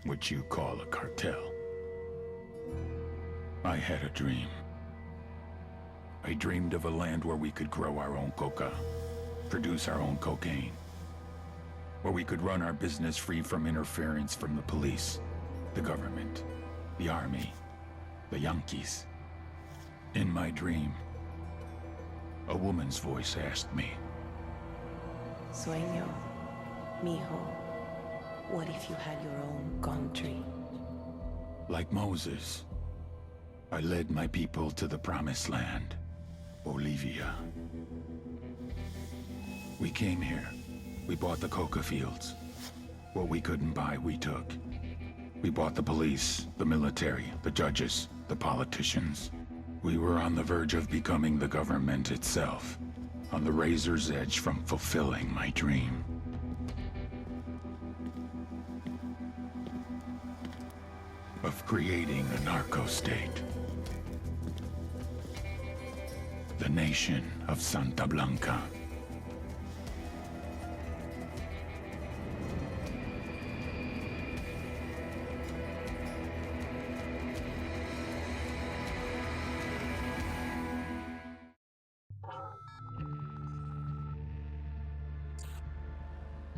what you call a cartel. I had a dream. I dreamed of a land where we could grow our own coca, produce our own cocaine, where we could run our business free from interference from the police, the government, the army, the Yankees. In my dream, a woman's voice asked me, Sueño, mijo, what if you had your own country? like Moses, I led my people to the promised land, Bolivia. We came here. We bought the coca fields. What we couldn't buy, we took. We bought the police, the military, the judges, the politicians. We were on the verge of becoming the government itself, on the razor's edge from fulfilling my dream. Of creating a narco-state. The nation of Santa Blanca.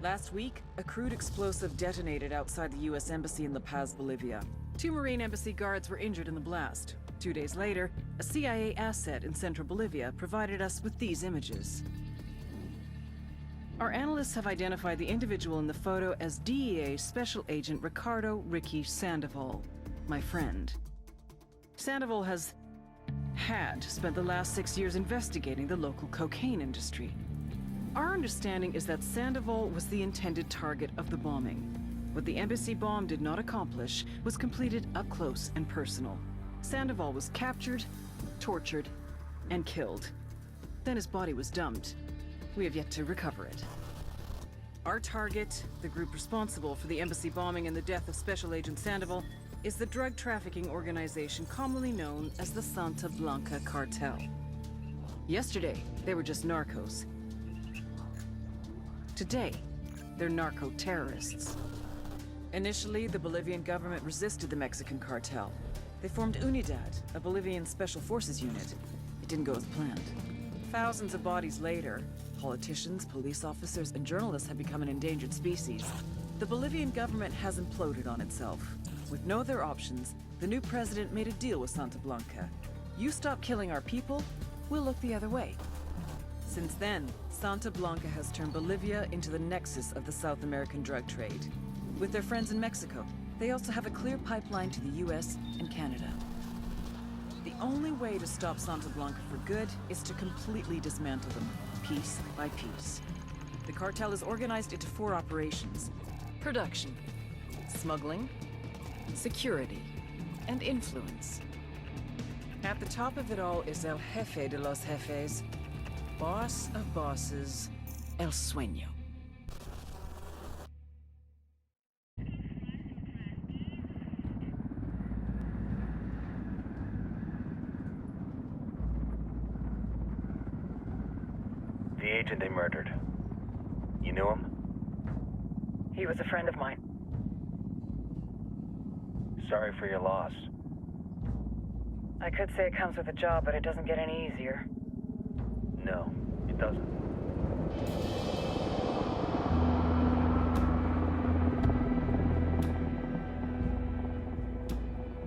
Last week, a crude explosive detonated outside the U.S. Embassy in La Paz, Bolivia. 2 Marine Embassy guards were injured in the blast. 2 days later, a CIA asset in central Bolivia provided us with these images. Our analysts have identified the individual in the photo as DEA Special Agent Ricardo Ricky Sandoval, my friend. Sandoval had spent the last 6 years investigating the local cocaine industry. Our understanding is that Sandoval was the intended target of the bombing. What the embassy bomb did not accomplish was completed up close and personal. Sandoval was captured, tortured, and killed. Then his body was dumped. We have yet to recover it. Our target, the group responsible for the embassy bombing and the death of Special Agent Sandoval, is the drug trafficking organization commonly known as the Santa Blanca Cartel. Yesterday, they were just narcos. Today, they're narco-terrorists. Initially, the Bolivian government resisted the Mexican cartel. They formed UNIDAD, a Bolivian special forces unit. It didn't go as planned. Thousands of bodies later, politicians, police officers, and journalists have become an endangered species. The Bolivian government has imploded on itself. With no other options, the new president made a deal with Santa Blanca. You stop killing our people, we'll look the other way. Since then, Santa Blanca has turned Bolivia into the nexus of the South American drug trade. With their friends in Mexico, they also have a clear pipeline to the US and Canada. The only way to stop Santa Blanca for good is to completely dismantle them, piece by piece. The cartel is organized into 4 operations: production, smuggling, security, and influence. At the top of it all is El Jefe de los Jefes, boss of bosses, El Sueño. The agent they murdered. You knew him? He was a friend of mine. Sorry for your loss. I could say it comes with a job, but it doesn't get any easier. No, it doesn't.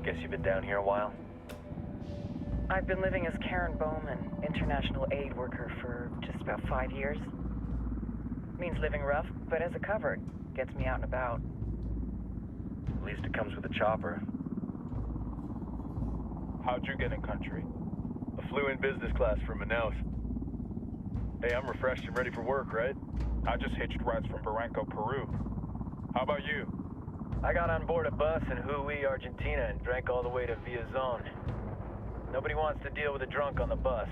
Guess you've been down here a while? I've been living as Karen Bowman, international aid worker, for just about 5 years. Means living rough, but as a cover, it gets me out and about. At least it comes with a chopper. How'd you get in country? I flew in business class from Manaus. Hey, I'm refreshed and ready for work, right? I just hitched rides from Barranco, Peru. How about you? I got on board a bus in Jujuy, Argentina, and drank all the way to Villazon. Nobody wants to deal with a drunk on the bus.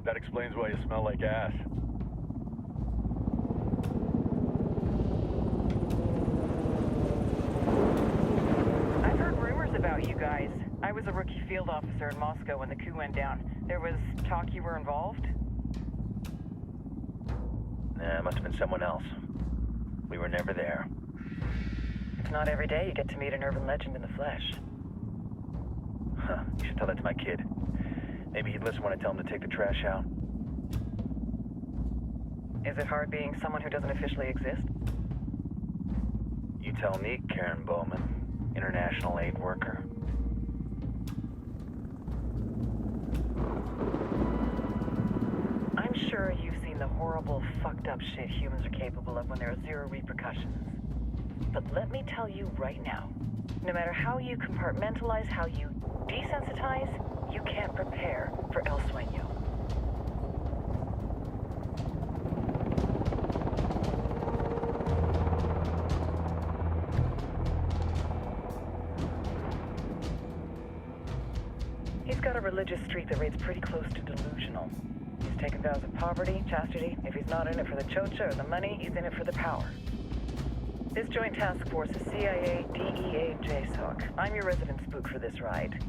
That explains why you smell like ass. I've heard rumors about you guys. I was a rookie field officer in Moscow when the coup went down. There was talk you were involved? Nah, it must have been someone else. We were never there. It's not every day you get to meet an urban legend in the flesh. Huh, you should tell that to my kid. Maybe he'd listen when I tell him to take the trash out. Is it hard being someone who doesn't officially exist? You tell me, Karen Bowman, international aid worker. I'm sure you've seen the horrible, fucked up shit humans are capable of when there are zero repercussions. But let me tell you right now, no matter how you compartmentalize, how you desensitize, you can't prepare for El Sueño. He's got a religious streak that rates pretty close to delusional. He's taken vows of poverty, chastity. If he's not in it for the chocha or the money, he's in it for the power. This joint task force is CIA, DEA, JSOC. I'm your resident spook for this ride.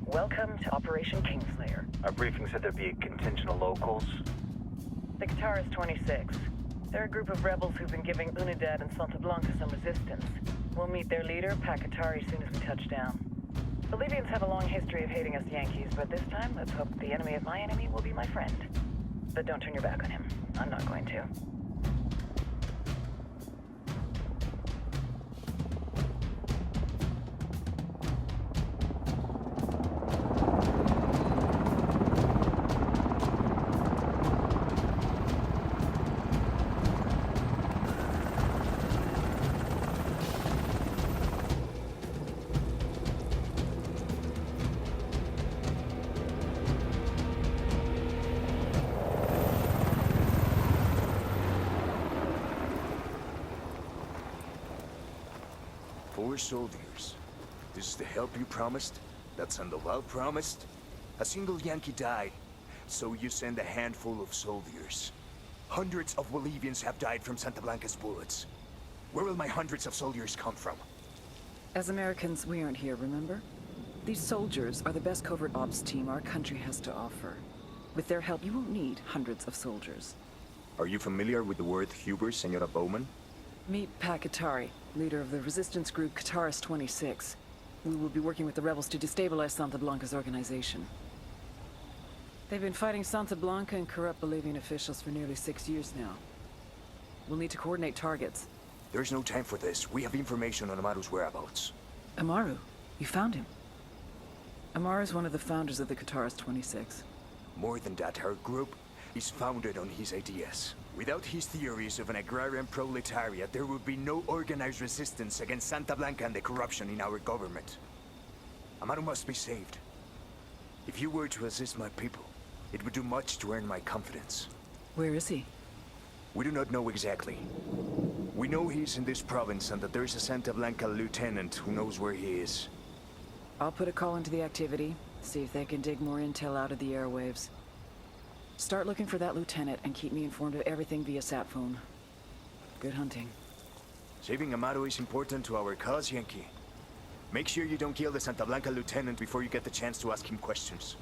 Welcome to Operation Kingslayer. Our briefing said there'd be a contingent of locals. The Qatar is 26. They're a group of rebels who've been giving Unidad and Santa Blanca some resistance. We'll meet their leader, Pakatari, as soon as we touch down. Bolivians have a long history of hating us Yankees, but this time, let's hope the enemy of my enemy will be my friend. But don't turn your back on him. I'm not going to. Four soldiers. This is the help you promised? That Sandoval promised? A single Yankee died, so you send a handful of soldiers. Hundreds of Bolivians have died from Santa Blanca's bullets. Where will my hundreds of soldiers come from? As Americans, we aren't here, remember? These soldiers are the best covert ops team our country has to offer. With their help, you won't need hundreds of soldiers. Are you familiar with the word Huber, Senora Bowman? Meet Pakatari, leader of the resistance group Qataris 26. We will be working with the rebels to destabilize Santa Blanca's organization. They've been fighting Santa Blanca and corrupt Bolivian officials for nearly 6 years now. We'll need to coordinate targets. There's no time for this. We have information on Amaru's whereabouts. Amaru? You found him? Amaru is one of the founders of the Qataris 26. More than that, our group is founded on his ideas. Without his theories of an agrarian proletariat, there would be no organized resistance against Santa Blanca and the corruption in our government. Amaru must be saved. If you were to assist my people, it would do much to earn my confidence. Where is he? We do not know exactly. We know he's in this province and that there is a Santa Blanca lieutenant who knows where he is. I'll put a call into the activity, see if they can dig more intel out of the airwaves. Start looking for that lieutenant and keep me informed of everything via sat phone. Good hunting. Saving Amaru is important to our cause, Yankee. Make sure you don't kill the Santa Blanca lieutenant before you get the chance to ask him questions.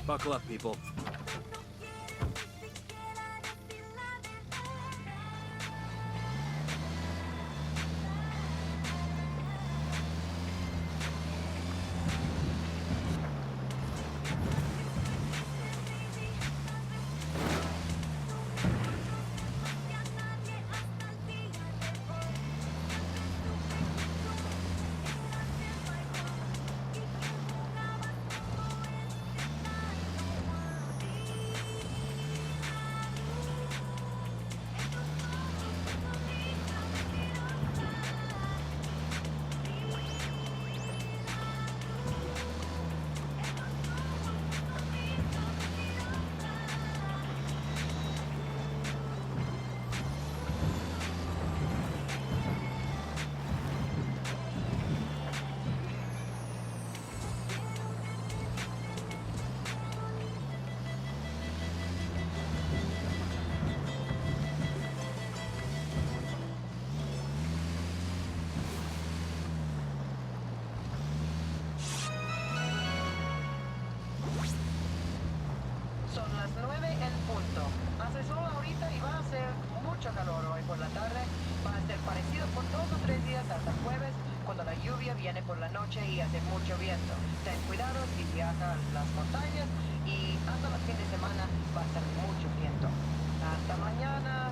Buckle up, people. lluvia viene por la noche y hace mucho viento. Ten cuidado si viajas a las montañas y hasta el fin de semana va a estar mucho viento. Hasta mañana.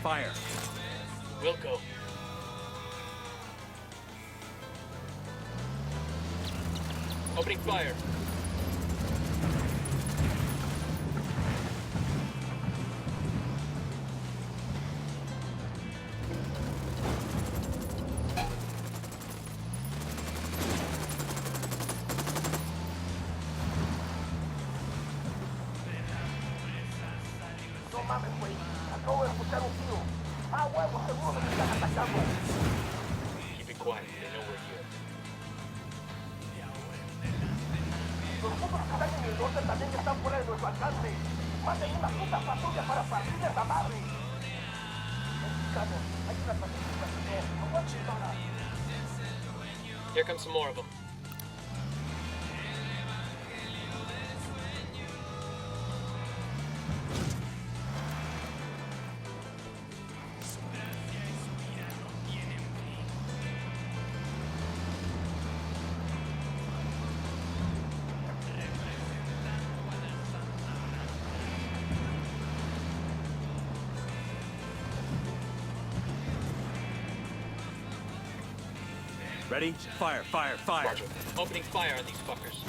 Fire. Wilco. Opening fire. No mames, güey. Acabo de escuchar un tiro. Ah, huevo, seguro que me están atacando. Keep it quiet. They know we're here. Los putos que están en el norte también están fuera de nuestro alcance. Manden una puta patrulla para partirles la madre. Mexicanos, hay una patrulla que no aguanten para. Here comes some more of them. Ready? Fire, fire, fire. Roger. Opening fire on these fuckers.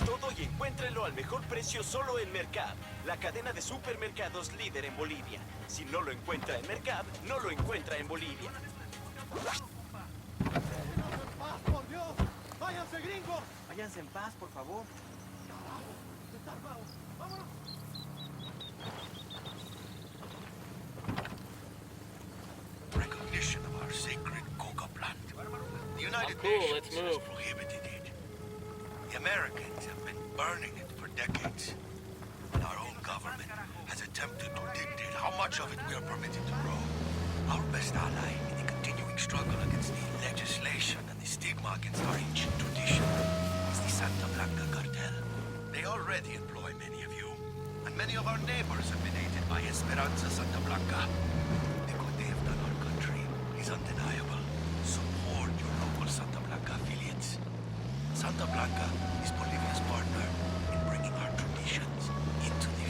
Todo y encuéntrenlo al mejor precio solo en Mercab, la cadena de supermercados líder en Bolivia. Si no lo encuentra en Mercab, no lo encuentra en Bolivia. ¡Por Dios! ¡Váyanse, gringos! Váyanse en paz, por favor. ¡Vámonos! Recognition of our sacred coca plant. The United cool, Nations let's has move. prohibited it. The Americans have been burning it for decades. And our own government has attempted to dictate how much of it we are permitted to grow. Our best ally in the continuing struggle against the legislation and the stigma against our ancient tradition is the Santa Blanca cartel. They already employ many of you, and many of our neighbors have been aided by Esperanza Santa Blanca. The good they have done our country is undeniable. Support your local Santa Blanca affiliates. Santa Blanca is Bolivia's partner in bringing our traditions into the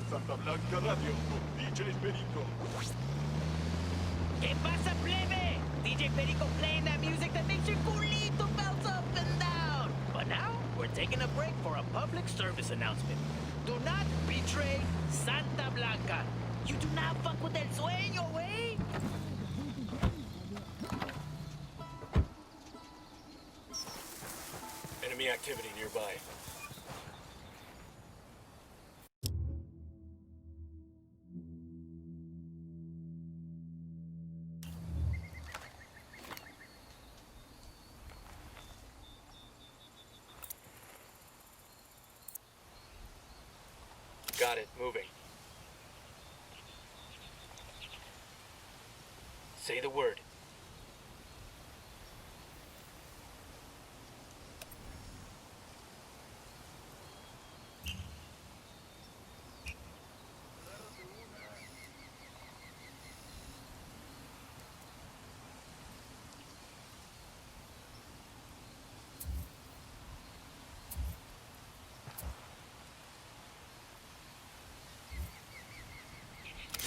Santa Blanca Radio con DJ Perico. ¿Qué pasa, plebe? DJ Perico playing that music that makes your culito bounce up and down. But now, we're taking a break for a public service announcement. Do not betray Santa Blanca. You do not fuck with el sueño, wey. Enemy activity nearby. Got it, moving. Say the word.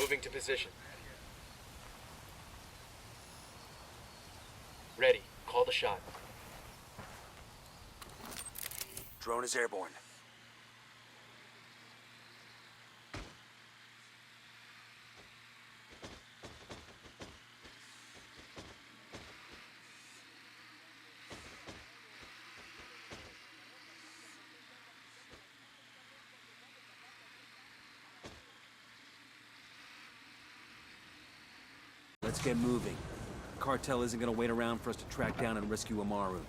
Moving to position. Ready. Call the shot. Drone is airborne. Let's get moving. The cartel isn't gonna wait around for us to track down and rescue Amaru.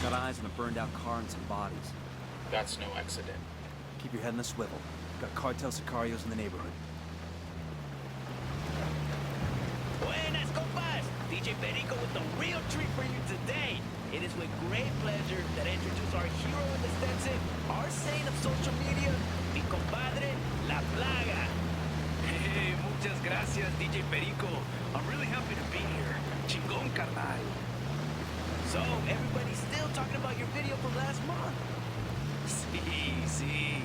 Got eyes on a burned-out car and some bodies. That's no accident. Keep your head on the swivel. Got cartel sicarios in the neighborhood. Buenas, compas! DJ Perico with the real treat for you today. It is with great pleasure that I introduce our hero in the Stetson, our saint of social media, mi compadre, La Plaga. Hey, muchas gracias, DJ Perico. I'm really happy to be here. Chingón, carnal. So, everybody's still talking about your video from last month. Sí.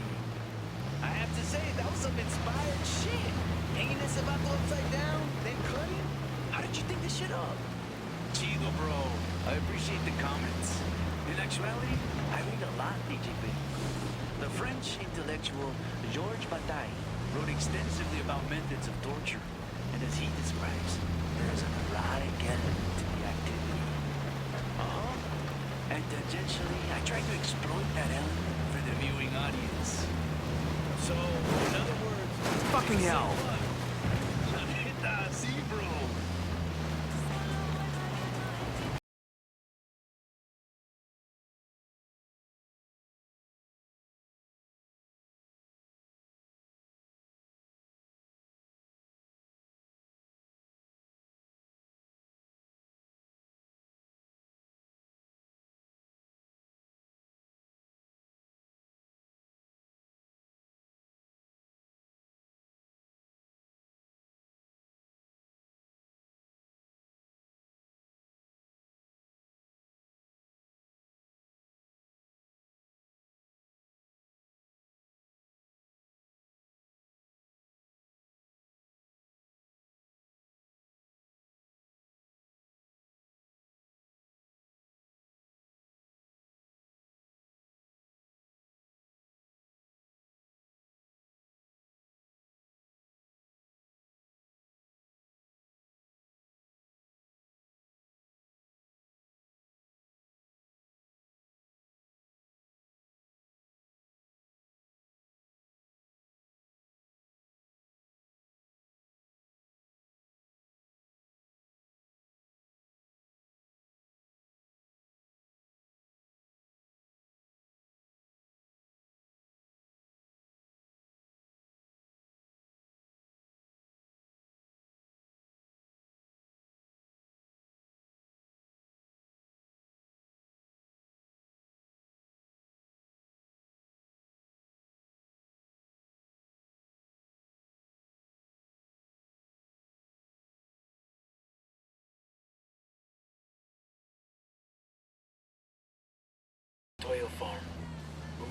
I have to say, that was some inspired shit. Hanging this about upside down, then cutting. How did you think this shit up? Chido, bro. I appreciate the comments. In actuality, I read a lot, DJ Perico. The French intellectual Georges Bataille wrote extensively about methods of torture. And as he describes, there's an erotic element to the activity. And tangentially, I try to exploit that element for the viewing audience. So, in other words... Fucking hell! See, bro.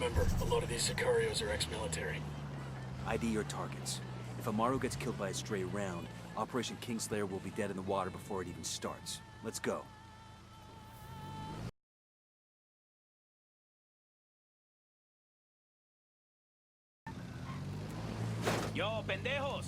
Remember, a lot of these Sicarios are ex-military. ID your targets. If Amaru gets killed by a stray round, Operation Kingslayer will be dead in the water before it even starts. Let's go. Yo, pendejos!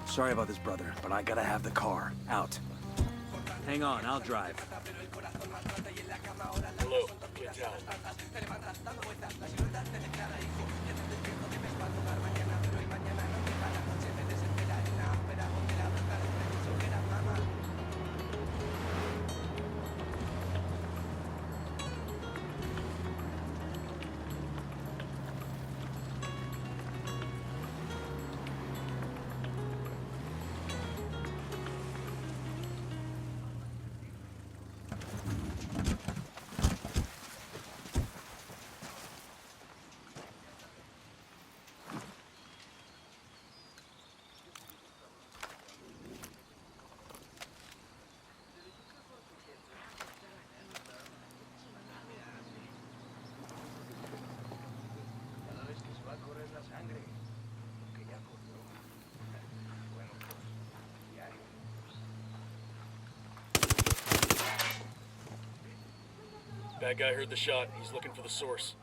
Sorry about this, brother, but I gotta have the car. Out. Hang on, I'll drive. Hello, get out. Bad guy heard the shot. He's looking for the source.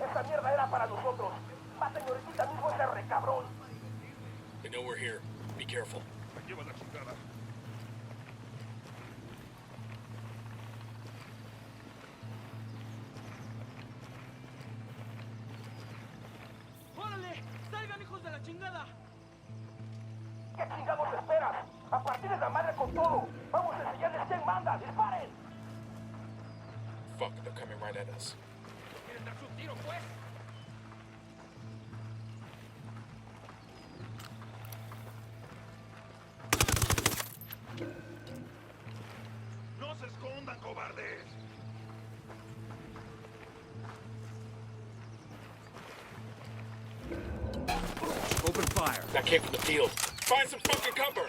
Esta mierda era para nosotros. Maten ahorita mismo ese recabrón. They know we're here. Be careful. Lleva la chingada. ¡Órale! ¡Salgan, hijos de la chingada! ¿Qué chingados esperas? A partir de la madre con todo. Vamos a enseñarles quién manda. ¡Disparen! Fuck, they're coming right at us. ¿Quieres darse un tiro, pues? ¡No se escondan, cobardes! Open fire. That came from the field. Find some fucking cover!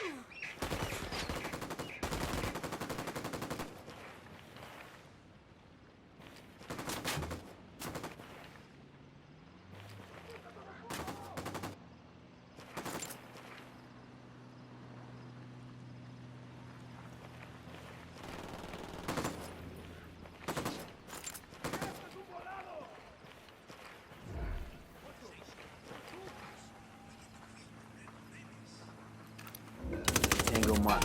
Tango mark.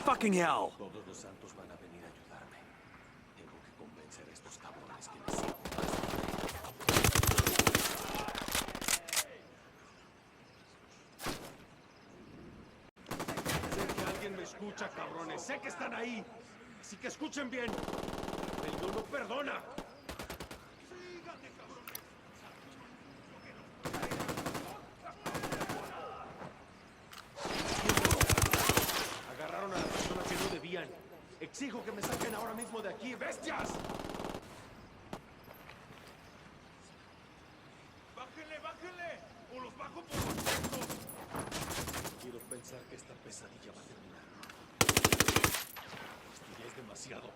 Fucking hell! Todos los santos van a venir a ayudarme. Tengo que convencer a estos cabrones que me sigan. Sé que alguien me escucha, cabrones. Sé que están ahí. Así que escuchen bien. El Dios no perdona. Agarraron a la persona que no debían. Exijo que me saquen ahora mismo de aquí, bestias. ¡Bájenle, bájenle! ¡O los bajo por los textos! Quiero pensar que esta pesadilla va a terminar. Esto ya es demasiado.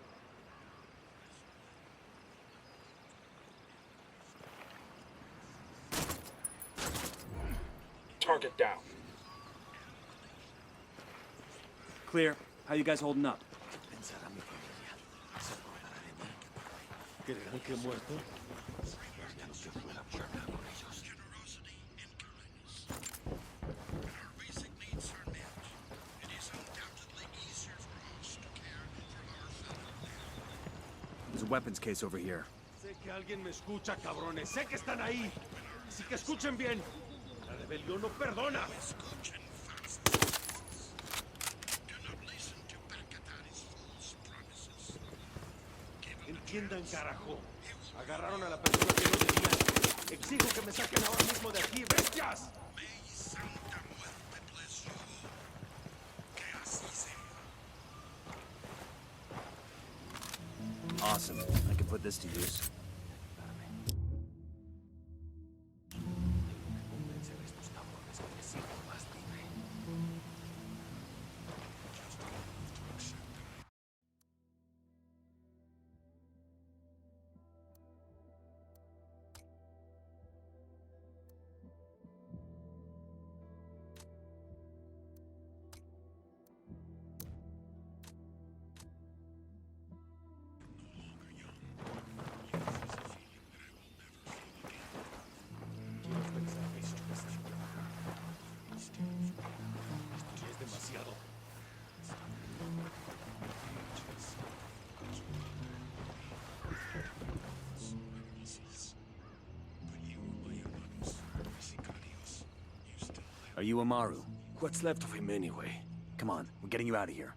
Target down. clear. How you guys holding up? There's a weapons case over here. Sé que alguien me escucha, cabrones. Sé que están ahí. Así que escuchen bien. La rebelión no perdona. Entiendan, carajo. Agarraron a la persona que no debían. Exijo que me saquen ahora mismo de aquí, bestias. Awesome. I can put this to use. Are you Amaru? What's left of him anyway? Come on, we're getting you out of here.